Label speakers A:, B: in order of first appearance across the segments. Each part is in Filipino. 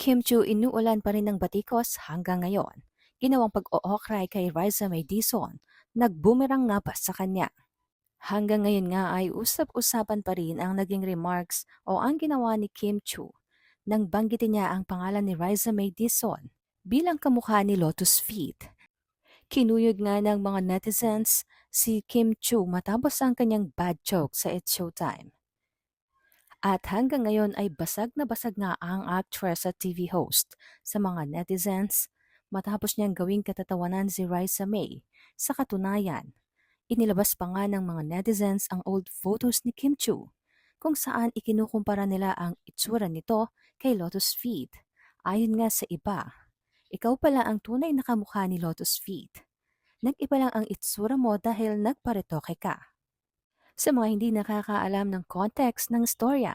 A: Kim Chu inuulan pa rin ng batikos hanggang ngayon. Ginawang pag-ookray kay Riza May Dizon, nagbumerang nga pa sa kanya. Hanggang ngayon nga ay usap-usapan pa rin ang naging remarks o ang ginawa ni Kim Chu nang banggitin niya ang pangalan ni Riza May Dizon bilang kamukha ni Lotus Feet. Kinuyog nga ng mga netizens si Kim Chu matapos ang kanyang bad joke sa It's Showtime. At hanggang ngayon ay basag na basag nga ang actress at TV host sa mga netizens matapos niyang gawing katatawanan si Raisa May. Sa katunayan, inilabas pa nga ng mga netizens ang old photos ni Kim Chu kung saan ikinukumpara nila ang itsura nito kay Lotus Feet. Ayon nga sa iba, ikaw pala ang tunay na kamukha ni Lotus Feet. Nag-iba lang ang itsura mo dahil nagparetoke ka. Sa mga hindi nakakaalam ng context ng storya,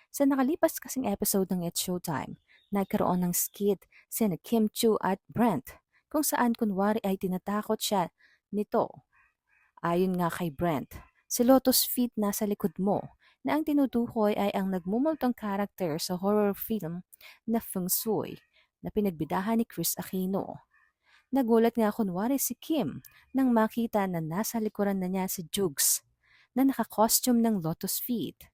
A: sa nakalipas kasing episode ng It's Showtime, nagkaroon ng skit sina Kim Chu at Brent kung saan kunwari ay tinatakot siya nito. Ayon nga kay Brent, si Lotus Feet nasa likod mo na ang tinutukoy ay ang nagmumultong karakter sa horror film na Feng Shui na pinagbidahan ni Chris Aquino. Nagulat nga kunwari si Kim nang makita na nasa likuran na niya si Jugs na naka-costume ng Lotus Feet.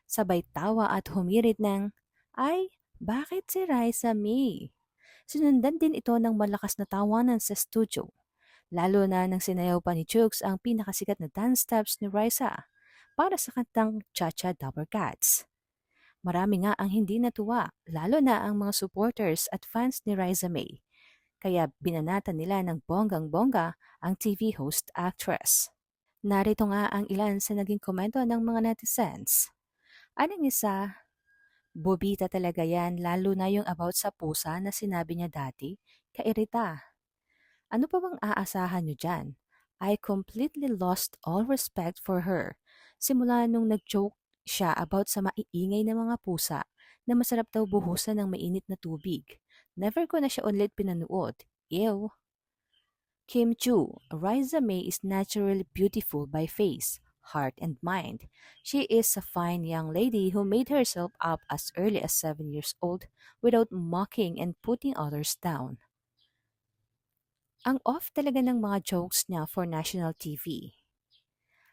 A: Sabay tawa at humirit ng, "Ay, bakit si Raisa May?" Sinundan din ito ng malakas na tawanan sa studio, lalo na nang sinayaw pa ni Jugs ang pinakasikat na dance steps ni Raisa para sa kantang Cha-Cha Double Cats. Marami nga ang hindi natuwa, lalo na ang mga supporters at fans ni Raisa May, kaya binanatan nila ng bonggang-bongga ang TV host actress. Narito nga ang ilan sa naging komento ng mga netizens. Anong isa? Bobita talaga yan, lalo na yung about sa pusa na sinabi niya dati. Kairita. Ano pa bang aasahan niyo dyan? I completely lost all respect for her. Simula nung nag-joke siya about sa maiingay na mga pusa na masarap daw buhusan ng mainit na tubig. Never ko na siya ulit pinanood. Ew. Kim Chu, Riza May is naturally beautiful by face, heart, and mind. She is a fine young lady who made herself up as early as 7 years old without mocking and putting others down. Ang off talaga ng mga jokes niya for national TV.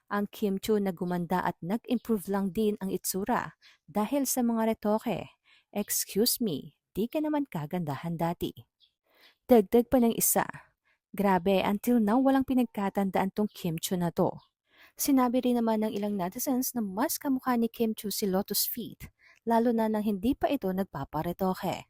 A: Ang Kim Chu na gumanda at nag-improve lang din ang itsura dahil sa mga retoke. Excuse me, di ka naman kagandahan dati. Dagdag pa ng isa. Grabe, until now walang pinagkatandaan tong Kim Chu na to. Sinabi rin naman ng ilang netizens na mas kamukha ni Kim Chu si Lotus Feet, lalo na nang hindi pa ito nagpaparetoke.